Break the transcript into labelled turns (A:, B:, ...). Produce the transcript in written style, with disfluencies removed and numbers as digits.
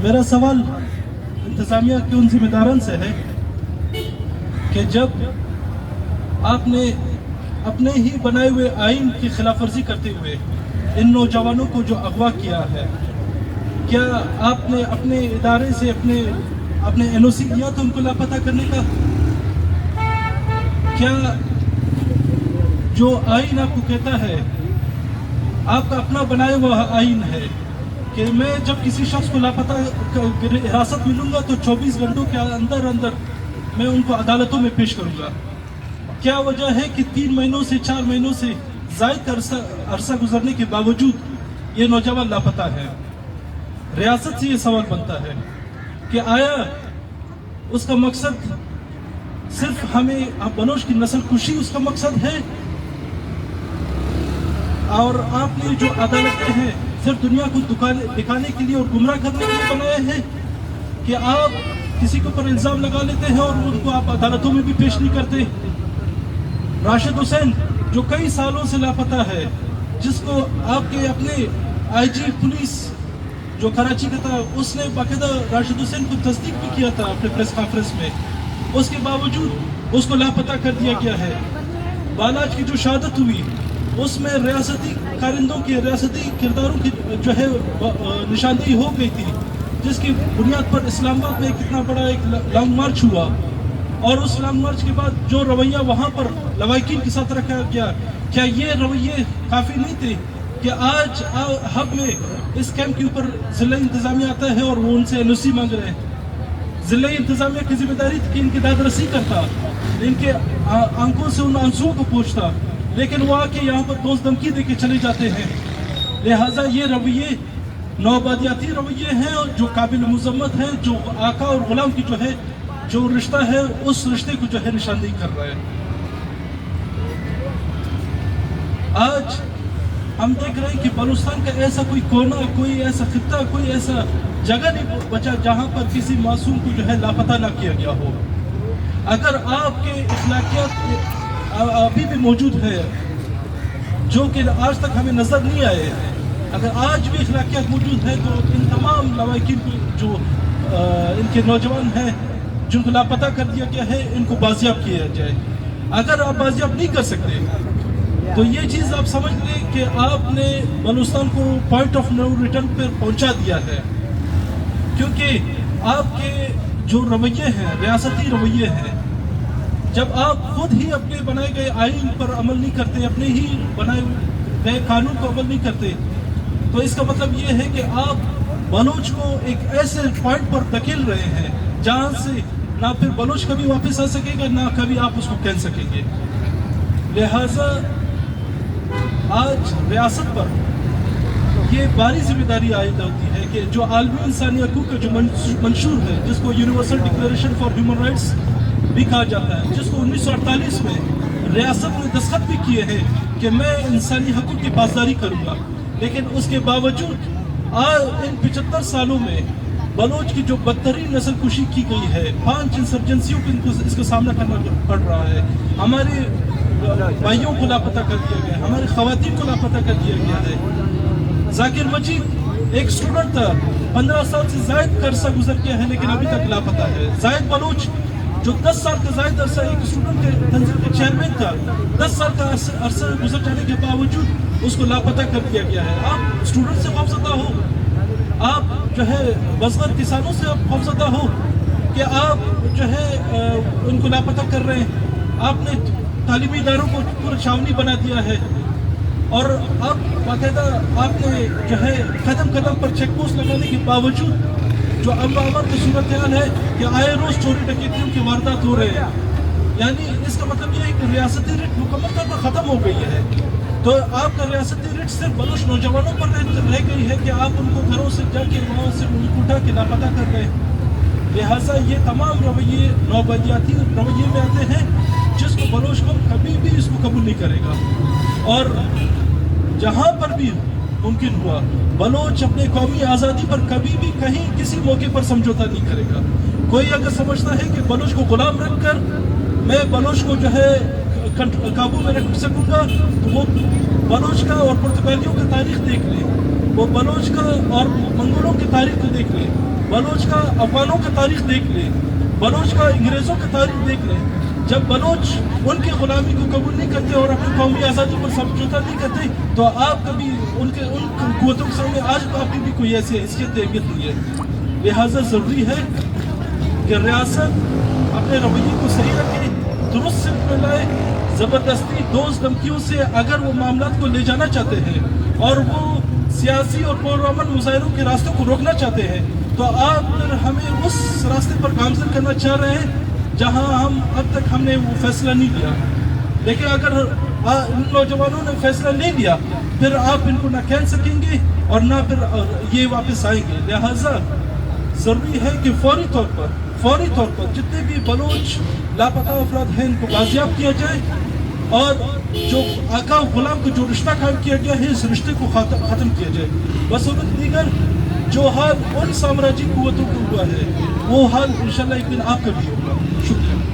A: میرا سوال انتظامیہ کے ان ذمہ داران سے ہے کہ جب آپ نے اپنے ہی بنائے ہوئے آئین کی خلاف ورزی کرتے ہوئے ان نوجوانوں کو جو اغوا کیا ہے، کیا آپ نے اپنے ادارے سے اپنے این او سی دیا تو ان کو لاپتہ کرنے کا؟ کیا جو آئین آپ کو کہتا ہے، آپ کا اپنا بنایا ہوا آئین ہے کہ میں جب کسی شخص کو لاپتہ حراست ملوں گا تو 24 گھنٹوں کے اندر میں ان کو عدالتوں میں پیش کروں گا، کیا وجہ ہے کہ 3 مہینوں سے 4 مہینوں سے زائد عرصہ گزرنے کے باوجود یہ نوجوان لاپتہ ہے؟ ریاست سے یہ سوال بنتا ہے کہ آیا اس کا مقصد صرف ہمیں بلوچ کی نسل کشی اس کا مقصد ہے، اور آپ نے جو عدالتیں ہیں صرف دنیا کو دکھانے کے لیے اور گمراہ کرنے کے لیے بنائے ہیں کہ آپ کسی کے اوپر الزام لگا لیتے ہیں اور ان کو آپ عدالتوں میں بھی پیش نہیں کرتے؟ راشد حسین جو کئی سالوں سے لاپتہ ہے، جس کو آپ کے اپنے آئی جی پولیس جو کراچی کا تھا، اس نے باقاعدہ راشد حسین کو تصدیق بھی کیا تھا اپنے پریس کانفرنس میں، اس کے باوجود اس کو لاپتہ کر دیا گیا ہے۔ بالاج کی جو شہادت ہوئی اس میں ریاستی کارندوں کے ریاستی کرداروں کی جو ہے نشاندہی ہو گئی تھی، جس کی بنیاد پر اسلام آباد میں کتنا بڑا ایک لانگ مارچ ہوا، اور اس لانگ مارچ کے بعد جو رویہ وہاں پر لواحقین کے ساتھ رکھا گیا، کیا یہ رویے کافی نہیں تھے کہ آج ہب میں اس کیمپ کے اوپر ضلع انتظامیہ آتا ہے اور وہ ان سے این او سی مانگ رہے ہیں؟ ضلع انتظامیہ کی ذمہ داری تھی کہ ان کی داد رسی کرتا، ان کے آنکھوں سے ان آنسوؤں کو پوچھتا، لیکن وہ آ کے یہاں پر دوست دھمکی دے کے چلے جاتے ہیں۔ لہٰذا یہ رویے نوآبادیاتی رویے ہیں اور جو قابل مذمت ہیں، جو آقا اور غلام کی جو ہے جو رشتہ ہے اس رشتے کو جو ہے نشاندہی کر رہے ہیں۔ آج ہم دیکھ رہے ہیں کہ بلوچستان کا ایسا کوئی کونا، کوئی ایسا خطہ، کوئی ایسا جگہ نہیں بچا جہاں پر کسی معصوم کو جو ہے لاپتہ نہ کیا گیا ہو۔ اگر آپ کے اخلاقیات ابھی بھی موجود ہے جو کہ آج تک ہمیں نظر نہیں آئے، اگر آج بھی اخلاقیات موجود ہے تو ان تمام لواحقین کو جو ان کے نوجوان ہیں جن کو لاپتہ کر دیا گیا ہے، ان کو بازیاب کیا جائے۔ اگر آپ بازیاب نہیں کر سکتے تو یہ چیز آپ سمجھ لیں کہ آپ نے بلوچستان کو پوائنٹ آف نو ریٹرن پر پہنچا دیا ہے، کیونکہ آپ کے جو رویے ہیں ریاستی رویے ہیں، جب آپ خود ہی اپنے بنائے گئے آئین پر عمل نہیں کرتے، اپنے ہی بنائے گئے قانون کو عمل نہیں کرتے، تو اس کا مطلب یہ ہے کہ آپ بلوچ کو ایک ایسے پوائنٹ پر دھکیل رہے ہیں جہاں سے نہ پھر بلوچ کبھی واپس آ سکے گا، نہ کبھی آپ اس کو کہہ سکیں گے۔ لہٰذا آج ریاست پر یہ بھاری ذمہ داری عائد ہوتی ہے کہ جو عالمی انسانی حقوق کا جو منشور ہے، جس کو universal declaration for human rights بھی کہا جاتا ہے، جس کو 1948 میں ریاست نے دستخط بھی کیے ہیں کہ میں انسانی حقوق کی پاسداری کروں گا، لیکن اس کے باوجود ان 75 سالوں میں بلوچ کی جو بدترین نسل کشی کی گئی ہے، 5 انسرجنسیوں کو اس کا سامنا کرنا پڑ رہا ہے، ہمارے بھائیوں کو لاپتہ کر دیا گیا ہے، ہماری خواتین کو لاپتہ کر دیا گیا ہے۔ ذاکر مجید ایک اسٹوڈنٹ تھا، 15 سال سے زائد کا عرصہ گزر گیا ہے لیکن ابھی تک لاپتہ ہے۔ زاہد بلوچ جو 10 سال کا زائد عرصہ ایک اسٹوڈنٹ کے تنظیم کے چیئرمین تھا، 10 سال کا عرصہ گزر جانے کے باوجود اس کو لاپتہ کر دیا گیا ہے۔ آپ اسٹوڈنٹ سے خوفزدہ ہو، آپ جو ہے بزگر کسانوں سے آپ خوفزدہ ہو کہ آپ جو ہے ان کو لاپتہ کر رہے ہیں، آپ نے تعلیمی اداروں کو پورا چھاونی بنا دیا ہے، اور اب باقاعدہ آپ نے جو ہے قدم قدم پر چیک پوسٹ لگانے کے باوجود جو امن کی صورتحال ہے کہ آئے روز چوری ڈکیتیوں کی واردات ہو رہے ہیں، یعنی اس کا مطلب یہ ہے کہ ریاستی ریٹ مکمل طور پر ختم ہو گئی ہے۔ تو آپ کا ریاستی ریٹ صرف بلوچ نوجوانوں پر رہ گئی ہے کہ آپ ان کو گھروں سے جا کے وہاں سے اٹھا کے لاپتہ کر رہے ہیں۔ لہٰذا یہ تمام رویے نوآبادیاتی رویے میں آتے ہیں جس کو بلوچ کو کبھی بھی اس کو قبول نہیں کرے گا، اور جہاں پر بھی ممکن ہوا بلوچ اپنے قومی آزادی پر کبھی بھی کہیں کسی موقع پر سمجھوتا نہیں کرے گا۔ کوئی اگر سمجھتا ہے کہ بلوچ کو غلام رکھ کر میں بلوچ کو جو ہے قابو میں رکھ سکوں گا تو وہ بلوچ کا اور پرتگالیوں کا تاریخ دیکھ لیں وہ بلوچ کا اور منگولوں کی تاریخ کو دیکھ لیں، بلوچ کا افغانوں کا تاریخ دیکھ لیں، بلوچ کا انگریزوں کا تاریخ دیکھ لیں. جب بلوچ ان کی غلامی کو قبول نہیں کرتے اور اپنی قومی آزادی پر سمجھوتا نہیں کرتے تو آپ کبھی ان قوتوں کے سامنے آج آپ کی بھی کوئی ایسی حیثیت اہمیت نہیں ہے. لہٰذا ضروری ہے کہ ریاست اپنے رویے کو صحیح رکھے، درست سمت میں لائے. زبردستی دوست دھمکیوں سے اگر وہ معاملات کو لے جانا چاہتے ہیں اور وہ سیاسی اور پرامن مظاہروں کے راستوں کو روکنا چاہتے ہیں تو آپ پھر ہمیں اس راستے پر گامزن کرنا چاہ رہے ہیں جہاں اب تک ہم نے وہ فیصلہ نہیں لیا. لیکن اگر ان نوجوانوں نے فیصلہ لے لیا پھر آپ ان کو نہ کہہ سکیں گے اور نہ پھر یہ واپس آئیں گے. لہٰذا ضروری ہے کہ فوری طور پر جتنے بھی بلوچ لاپتہ افراد ہیں ان کو بازیاب کیا جائے اور جو آقا غلام کو جو رشتہ قائم کیا گیا ہے اس رشتے کو ختم کیا جائے. بصورت دیگر جو حال ان سامراجی قوتوں کو ہوا ہے وہ حال انشاءاللہ ایک دن آپ کا بھی ہوگا. شکریہ.